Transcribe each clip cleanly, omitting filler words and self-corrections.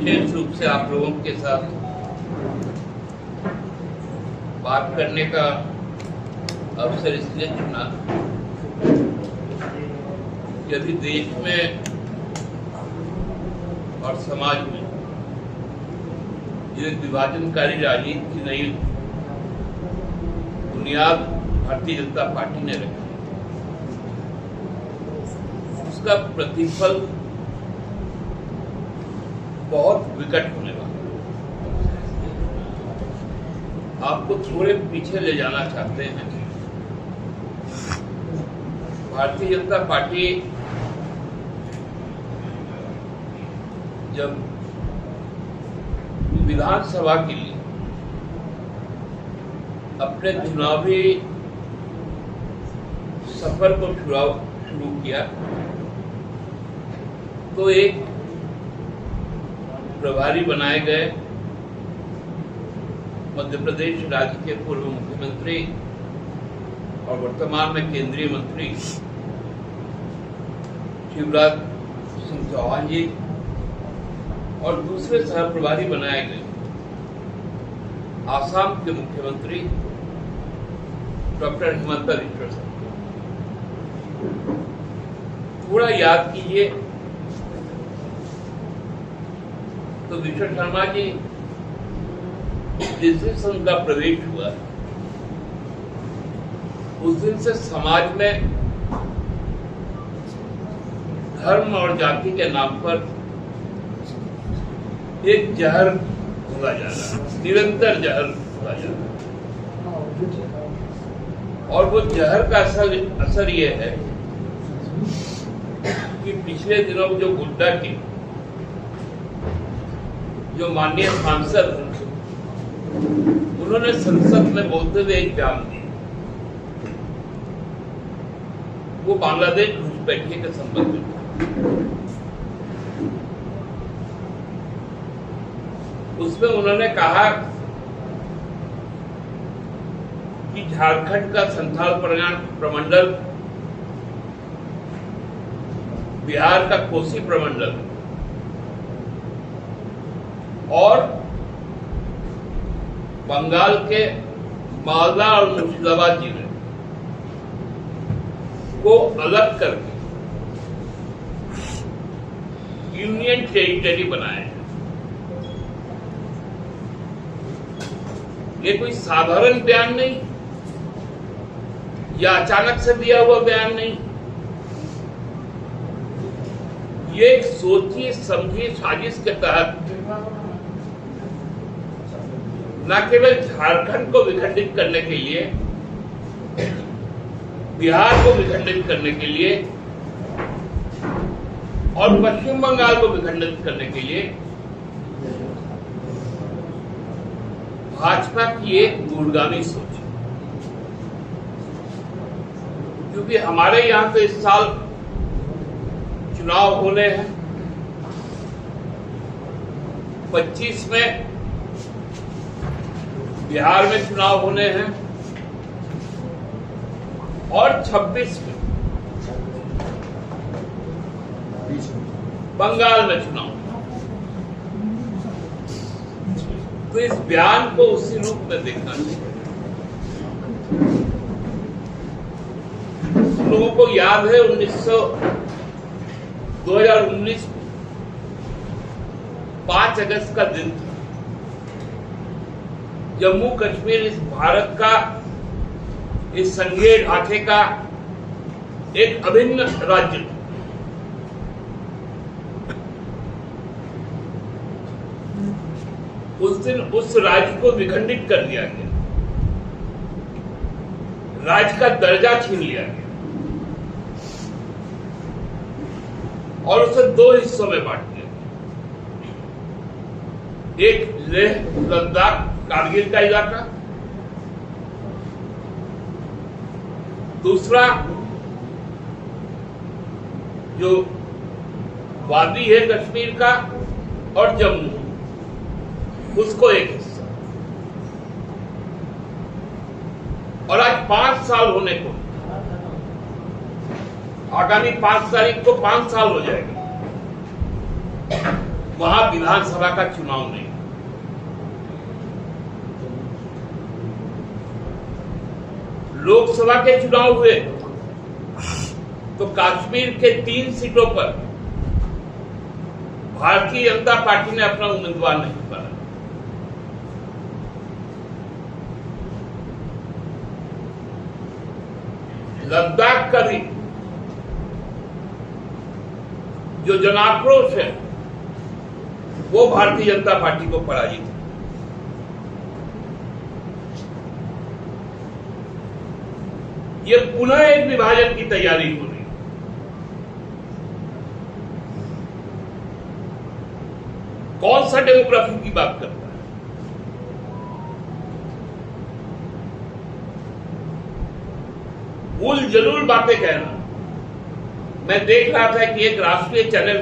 विशेष रूप से आप लोगों के साथ बात करने का अवसर इसलिए चुना कि अभी देश में और समाज में ये विभाजनकारी राजनीति की नई बुनियाद भारतीय जनता पार्टी ने रखी, उसका प्रतिफल बहुत विकट होने वाला है। आपको थोड़े पीछे ले जाना चाहते हैं। भारतीय जनता पार्टी जब विधानसभा के लिए अपने चुनावी सफर को शुरू किया तो एक प्रभारी बनाए गए मध्य प्रदेश राज्य के पूर्व मुख्यमंत्री और वर्तमान में केंद्रीय मंत्री शिवराज सिंह चौहान जी और दूसरे सह प्रभारी बनाए गए आसाम के मुख्यमंत्री डॉक्टर हिमंता बिस्वा शर्मा। थोड़ा याद कीजिए तो बिस्वा शर्मा जी जिस दिन से उनका प्रवेश हुआ उस दिन से समाज में धर्म और जाति के नाम पर एक जहर घुला जा रहा है, निरंतर जहर घुला जा रहा है। और वो जहर का असर ये है कि पिछले दिनों जो गोड्डा के जो माननीय सांसद उन्होंने संसद में बोलते हुए एक बयान दिया, वो बांग्लादेश घुसपैठिए के संबंध में। उसमें उन्होंने कहा कि झारखंड का संथाल प्रमंडल, बिहार का कोसी प्रमंडल और बंगाल के मालदा और मुर्शिदाबाद जिले को अलग करके यूनियन टेरिटरी बनाया है। ये कोई साधारण बयान नहीं या अचानक से दिया हुआ बयान नहीं, ये एक सोची समझी साजिश के तहत न केवल झारखंड को विखंडित करने के लिए, बिहार को विखंडित करने के लिए और पश्चिम बंगाल को विखंडित करने के लिए भाजपा की एक दूरगामी सोच, क्योंकि हमारे यहां तो इस साल चुनाव होने हैं। 25 में बिहार में चुनाव होने हैं और 26 में बंगाल में चुनाव। तो इस बयान को उसी रूप में देखना चाहिए। लोगों को याद है 2019 5 अगस्त का दिन था। जम्मू कश्मीर इस भारत का, इस संघीय ढांचे का एक अभिन्न राज्य था। उस दिन उस राज्य को विखंडित कर दिया गया, राज्य का दर्जा छीन लिया गया और उसे 2 हिस्सों में बांट दिया गया। एक लेह लद्दाख कारगिल का इलाका, दूसरा जो वादी है कश्मीर का और जम्मू, उसको एक हिस्सा। और आज 5 साल होने को, आगामी 5 तारीख को 5 साल हो जाएगा वहां विधानसभा का चुनाव नहीं। लोकसभा के चुनाव हुए तो कश्मीर के 3 सीटों पर भारतीय जनता पार्टी ने अपना उम्मीदवार नहीं बनाया। लद्दाख का भी जो जनाक्रोश है वो भारतीय जनता पार्टी को पराजित है। ये पुनः एक विभाजन की तैयारी हो रही है। कौन सा डेमोग्राफी की बात करता है? भूल जरूर बातें कहना। मैं देख रहा था कि एक राष्ट्रीय चैनल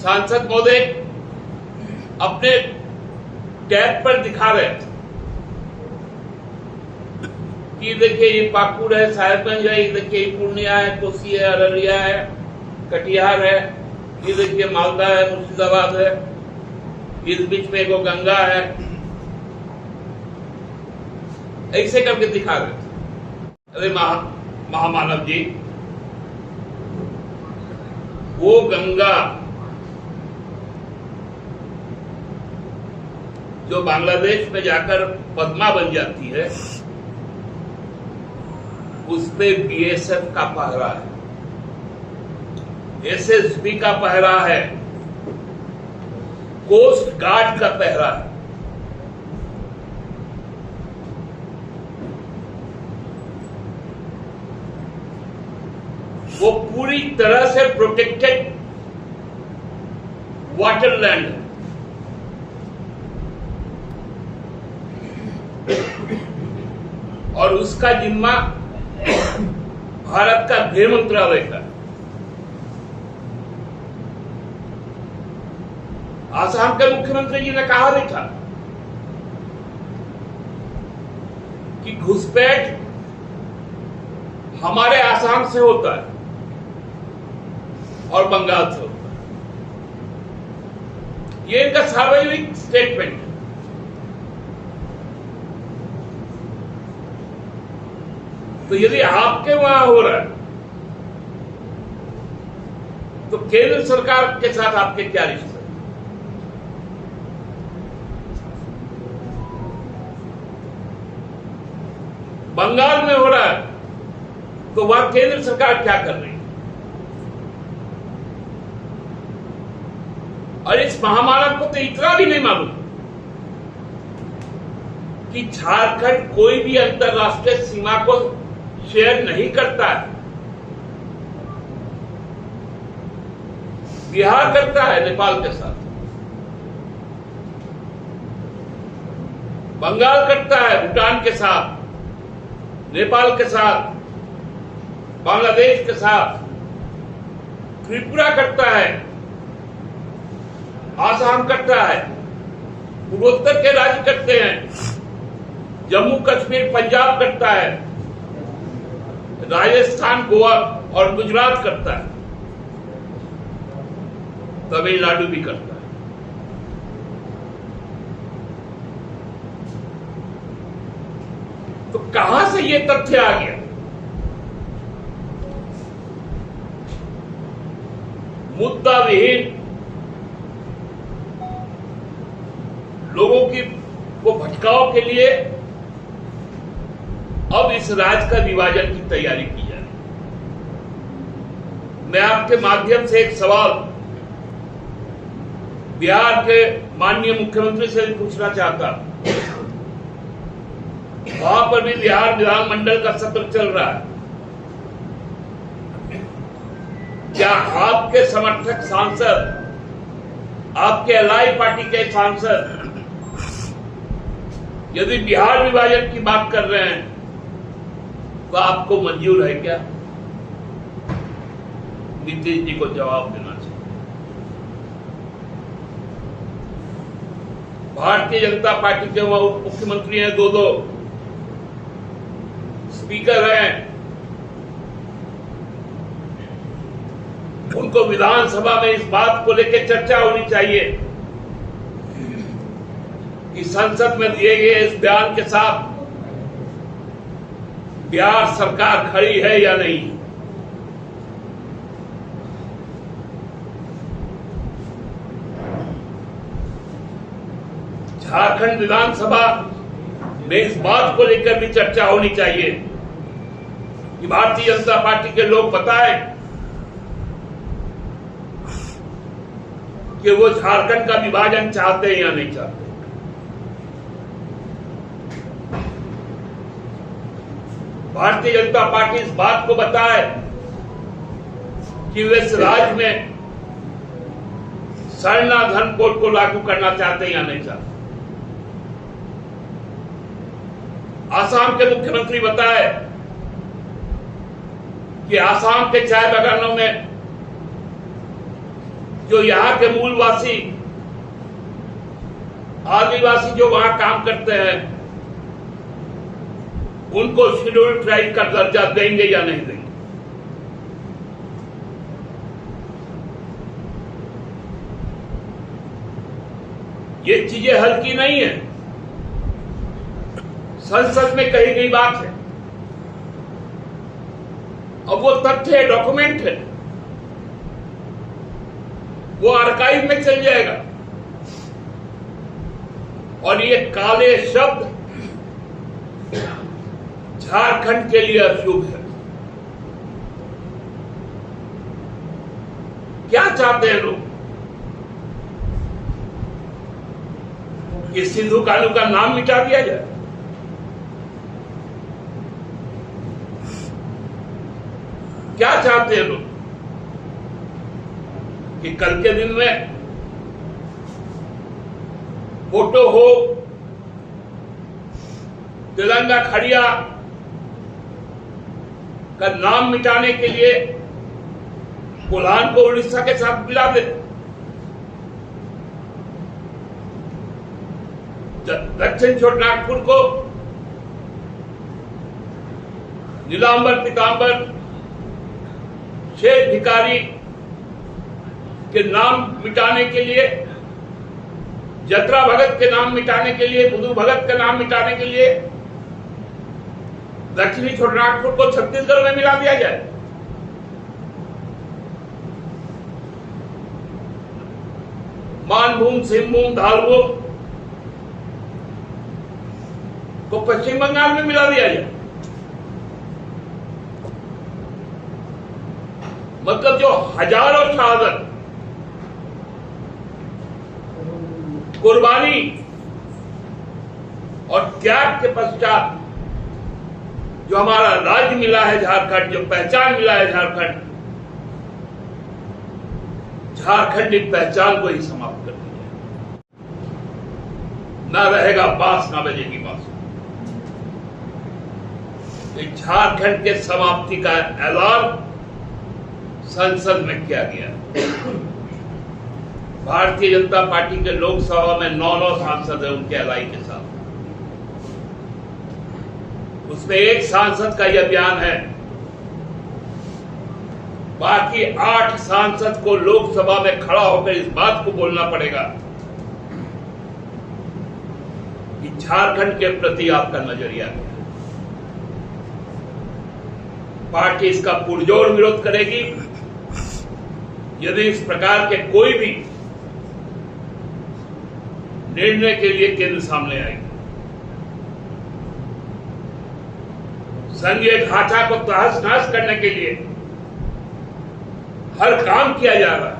सांसद महोदय अपने टैब पर दिखा रहे थे कि देखिए ये पाकुड़ है, साहेबगंज है, ये देखिए ये पूर्णिया है, कोसी है, अररिया है, कटिहार है, ये देखिए मालदा है, मुर्शिदाबाद है, इस बीच में एक गंगा है, ऐसे करके दिखा रहे थे। अरे महामानव जी, वो गंगा जो बांग्लादेश में जाकर पद्मा बन जाती है, उस पे बीएसएफ का पहरा है, एसएसबी का पहरा है, कोस्ट गार्ड का पहरा है। वो पूरी तरह से प्रोटेक्टेड वाटरलैंड है। और उसका जिम्मा भारत का गृह मंत्रालय का। आसाम के मुख्यमंत्री जी ने कहा भी था कि घुसपैठ हमारे आसाम से होता है और बंगाल से होता है। ये इनका सार्वजनिक स्टेटमेंट है। तो यदि आपके वहां हो रहा है तो केंद्र सरकार के साथ आपके क्या रिश्ते? बंगाल में हो रहा है तो वहां केंद्र सरकार क्या कर रही है? और इस महामानव को तो इतना भी नहीं मालूम कि झारखंड कोई भी अंतरराष्ट्रीय सीमा को शेयर नहीं करता है। बिहार करता है नेपाल के साथ, बंगाल करता है भूटान के साथ, नेपाल के साथ, बांग्लादेश के साथ, त्रिपुरा करता है, आसाम करता है, पूर्वोत्तर के राज्य करते हैं, जम्मू कश्मीर पंजाब करता है, राजस्थान गोवा और गुजरात करता है, तमिलनाडु भी करता है। तो कहां से ये तथ्य आ गया? मुद्दा विहीन लोगों की को भटकाव के लिए अब इस राज्य का विभाजन की तैयारी की जा रही है। मैं आपके माध्यम से एक सवाल बिहार के माननीय मुख्यमंत्री से भी पूछना चाहता। वहां पर भी बिहार विधानमंडल का सत्र चल रहा है। क्या आपके समर्थक सांसद, आपके एलआई पार्टी के सांसद यदि बिहार विभाजन की बात कर रहे हैं तो आपको मंजूर है क्या? नीतीश जी को जवाब देना चाहिए। भारतीय जनता पार्टी के वहां उप मुख्यमंत्री हैं, दो स्पीकर हैं, उनको विधानसभा में इस बात को लेकर चर्चा होनी चाहिए कि संसद में दिए गए इस बयान के साथ बिहार सरकार खड़ी है या नहीं। झारखंड विधानसभा में इस बात को लेकर भी चर्चा होनी चाहिए कि भारतीय जनता पार्टी के लोग बताएं कि वो झारखंड का विभाजन चाहते हैं या नहीं चाहते। भारतीय जनता पार्टी इस बात को बताए कि वे इस राज्य में सरना धर्म कोड को लागू करना चाहते हैं या नहीं चाहते। आसाम के मुख्यमंत्री बताए कि आसाम के चाय बागानों में जो यहाँ के मूलवासी आदिवासी जो वहां काम करते हैं उनको शेड्यूल्ड ट्राइब का दर्जा देंगे या नहीं देंगे। ये चीजें हल्की नहीं है, संसद में कही गई बात है। अब वो तथ्य है, डॉक्यूमेंट है, वो आर्काइव में चल जाएगा। और ये काले शब्द झारखंड के लिए अशुभ है। क्या चाहते हैं लोग कि सिंधु कानू का नाम मिटा दिया जाए? क्या चाहते हैं लोग कि कल के दिन में फोटो हो तेलंगा खड़िया का नाम मिटाने के लिए कोल्हान को उड़ीसा के साथ मिला दे, दक्षिण छोटानागपुर को नीलांबर पीतांबर शेष भिखारी के नाम मिटाने के लिए, जत्रा भगत के नाम मिटाने के लिए, बुधू भगत का नाम मिटाने के लिए दक्षिणी छोटानागपुर को छत्तीसगढ़ में मिला दिया जाए। मानभूम, सिंहभूम, धारभूम को पश्चिम बंगाल में मिला दिया जाए। मतलब जो हजारों शहादत, कुर्बानी और त्याग के पश्चात जो हमारा राज्य मिला है झारखंड, जो पहचान मिला है झारखंड, झारखंडी पहचान को ही समाप्त कर दिया। ना रहेगा बांस, ना बजेगी बांस। झारखंड के समाप्ति का ऐलान संसद में किया गया। भारतीय जनता पार्टी के लोकसभा में 9 सांसद हैं उनके एलआई के साथ। उसमें एक सांसद का यह बयान है, बाकी 8 सांसद को लोकसभा में खड़ा होकर इस बात को बोलना पड़ेगा कि झारखंड के प्रति आपका नजरिया क्या है। पार्टी इसका पुरजोर विरोध करेगी यदि इस प्रकार के कोई भी निर्णय के लिए केंद्र सामने आएगी। संघीय ढांचा को तहस नहस करने के लिए हर काम किया जा रहा है।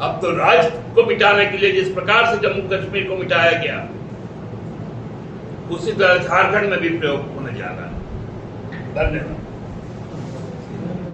अब तो राज्य को मिटाने के लिए जिस प्रकार से जम्मू कश्मीर को मिटाया गया, उसी तरह झारखंड में भी प्रयोग होने जा रहा है। धन्यवाद।